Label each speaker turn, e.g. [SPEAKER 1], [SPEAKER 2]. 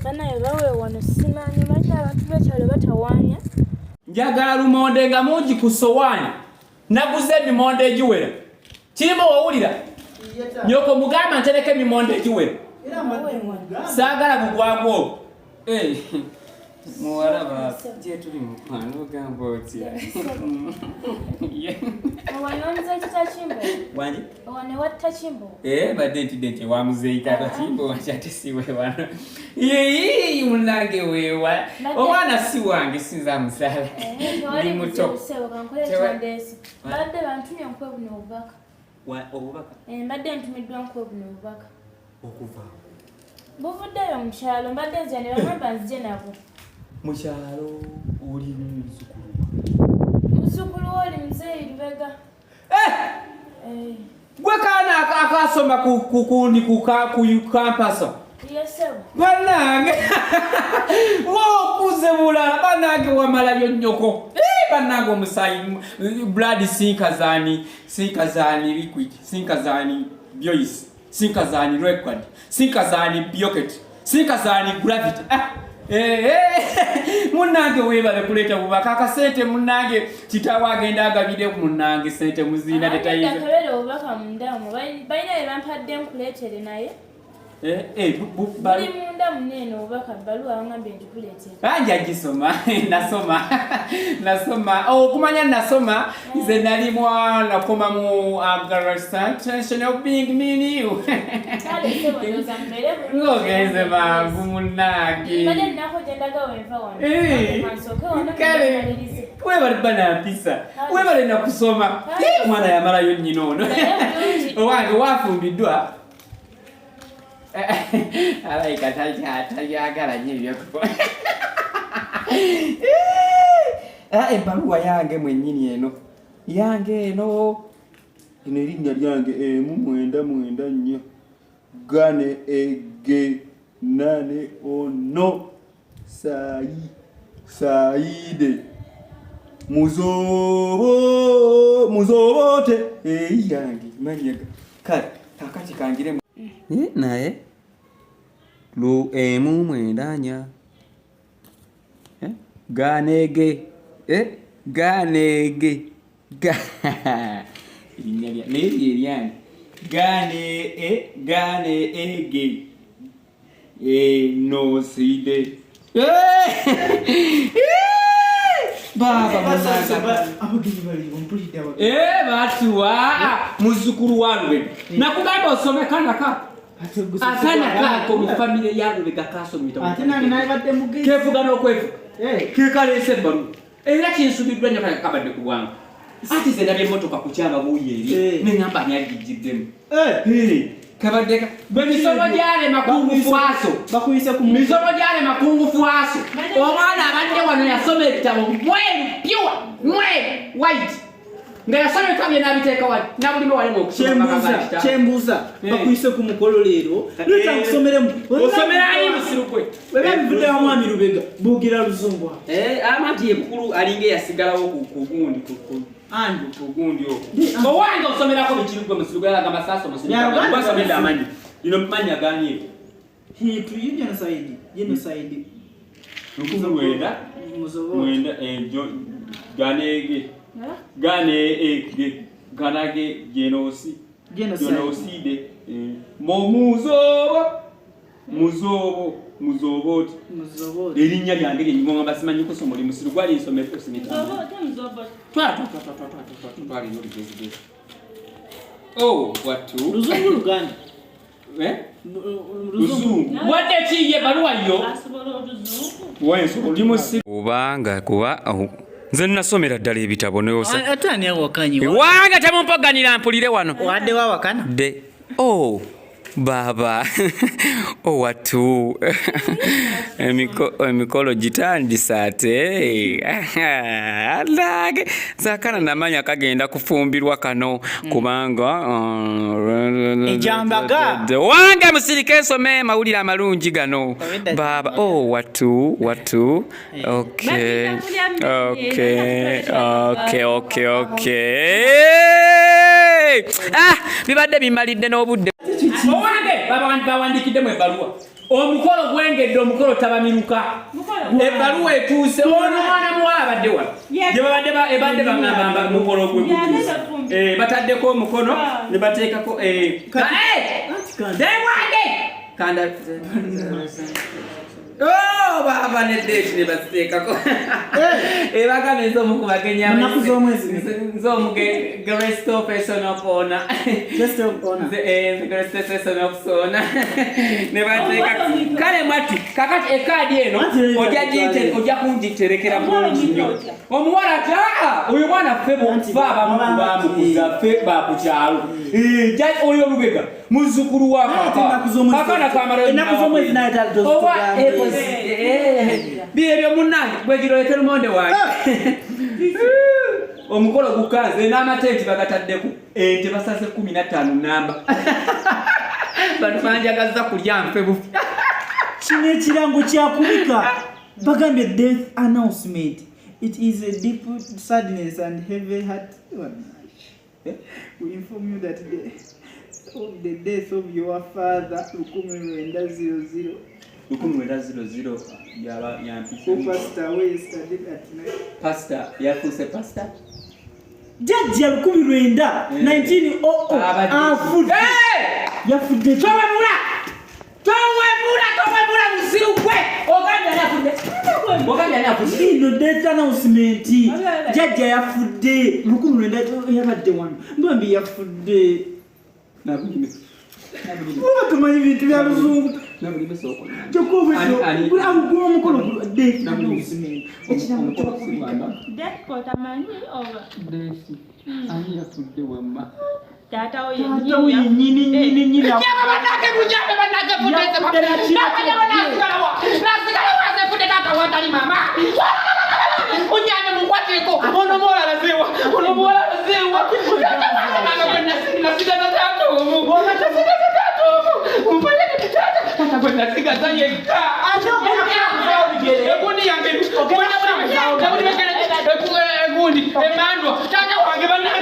[SPEAKER 1] Banaye bawe wano simanyi mata abantu bakyalo batawanya.
[SPEAKER 2] Njagala lumonde nga mungi ku sowaani. Naguze emimonde egiwera. Kirimo owulira? Nyoko mugamba ntereke emimonde egiwera. Saagala gugwamu. Muwala ba je tuli mukwano gamba otya.
[SPEAKER 1] Wanonza kitachimbo.
[SPEAKER 2] Wanji?
[SPEAKER 1] Wane watachimbo.
[SPEAKER 2] Badde ntidde wa muzeeyita kachimbo wakyate siwe wano. Yee munange wewa. Omwana si wange sinza musala. Ndi muto.
[SPEAKER 1] Badde bantumye nkwebuno obubaka.
[SPEAKER 2] Obubaka?
[SPEAKER 1] Badde ntumiddwa nkwebuno obubaka.
[SPEAKER 2] Okuva.
[SPEAKER 1] Buvuddeyo mu kyalo mbadde nze ne bamamba nzije nabo.
[SPEAKER 2] Mu kyalo oli muzukulu.
[SPEAKER 1] Muzukulu oli mzee Lubega.
[SPEAKER 2] Gwe kaana akasoma ku campus.
[SPEAKER 1] Yesebu.
[SPEAKER 2] Banange. Wokuze bulala banange wamala byonyoko. Banange omusayi blood sinkazani liquid, sinkazani Joyce, sinkazani record, sinkazani bioket, sinkazani gravity. Munange webale kuleta bubaka akasente munange kitawa agenda agabide ku munange sente muzina details.
[SPEAKER 1] Akabere obubaka mundamu bayina ebampadde nkuleetere naye. Bali munda munene obubaka Ebaluwa wangambe ndikuleetere.
[SPEAKER 2] Anja gisoma nasoma kumanya nasoma nze nali mwana koma mu aggressation of being mean you. Ngogeze mangu munange.
[SPEAKER 1] Bale nako jendaga wenva wano. Mansoke wano.
[SPEAKER 2] Webale bana pisa. Webale na kusoma. Mwana yamala yo nyino ono. Owange wafumbiddwa. Alaika tajagala nyibyo kuko. Ebaluwa yange mwennyini eno. Yange eno. Ino erinnya lyange mwenda nnyo. Gane ege nane ono Saide muzobote yange manyaga kale kakati kangire naye lu mwendanya ganege erinnya lyange gane ege no side baba mwananga abagini bali ompulidde batuwa muzukuru wange nakugamba osome kanaka ko mu family yange bekakasomita
[SPEAKER 3] ate nange nalibadde mugezi
[SPEAKER 2] kevuga n'okwevuga kekalese balu era kinsubiddwa nnyo kabadde ku bwangu ati ze ndabye emmotoka ku kyaba buuyeeri neŋŋamba ani agigiddemu kabadeka bemisomo gyale makungufu aso
[SPEAKER 3] bakuyise ku
[SPEAKER 2] misomo gyale makungufu aso omwana abadde wano yasoma ebitabo mweru pure white nga yasoma ebitabo nabiteeka wali nabulime walimu okusoma
[SPEAKER 3] kyembuuza bakuyise ku mukolo leero leta nkusomeremu
[SPEAKER 2] osomerayo musirukwe
[SPEAKER 3] webabivudde wa mwami Lubega buugira luzungu
[SPEAKER 2] amanti yekulu alinga eyasigalawo kugundi andi kugundi okwo owange osomerako bikirugwe musirugwe aga masaso musirugwe amanyi lino manya ganye
[SPEAKER 3] hitu genocide
[SPEAKER 2] mwenda ganege genocide muzobote erinnya lyange lyenyuma ngamba simanyi kusoma oli musiru gwali nsomero osimita twali noligezigezi watu
[SPEAKER 3] luzungu luganda
[SPEAKER 2] luzungu wadde kiye Ebaluwa yo obanga kuba nze nasomera ddala ebitabo neyosa
[SPEAKER 3] ate ani awakanyi
[SPEAKER 2] wanga temumpaganira mpulire wano
[SPEAKER 3] wadde wawakana
[SPEAKER 2] de baba watu emikolo gitandise ate alage zakana namanya kagenda kufumbirwa kano kubanga
[SPEAKER 3] ejambaga
[SPEAKER 2] wange musirike nsome mawulire amalungi gano baba watu okay bibadde bimalidde n'obudde owange bawandikidde mu ebbaluwa omukolo gwengedde omukolo tabamiruka ebbaluwa etuuse ono mwana muwala abadde wano gye ebadde bangamba mukolo gwe bataddeko omukono ne bateekako wange kanda baba ne date ne baziteekako ebagana ezomu bagenya nzomuge guest person of honor the guest person of honor ne bateekako kale mwati kakati ekaadi eno ojja kungiterekera bulungi nnyo omuwala ati oyo mwana ffe bamukuza ffe bakukyalo oyo olubega muzzukulu wa kakana kamala owa byebyo munnange bwegiroyete lumonde wange omukolo gukaze n'amatenti bagataddeku ente basaze 15 namba banfanjagaza kulya mfe bufi
[SPEAKER 3] kino ekirango kyakubika bagambye death announcement. It is a deep sadness and heavy heart. We inform you that the death of your father, 1900, who passed away yesterday at night.
[SPEAKER 2] Pastor, yakuse pastor.
[SPEAKER 3] Judge 1900 afudde. Yafudde. Towemula musirukwe. Oganda yafudde. Ino death announcement. Judge yafudde. 1900 yabadde wano. Mbambi yafudde.
[SPEAKER 2] Nabulime.
[SPEAKER 3] Muba tumanyi bintu bya luzungu.
[SPEAKER 2] Nabulime soko.
[SPEAKER 3] Chokobe so. Bula mukolo death announcement.
[SPEAKER 2] Ekirango ky'okusibamba.
[SPEAKER 1] Death kotamanyi over.
[SPEAKER 2] Death. Ani yafudde wamma.
[SPEAKER 1] Taata oyo
[SPEAKER 3] nyini.
[SPEAKER 2] Nyama banake fundese basigala waze funde tata watali mama. Unyane mukwateko. Ono mola lazewa. Nasiga tatu. Mfanye kitata. Tata kwenda siga zanye ka. Ekundi yange. Ekundi emandwa. Tata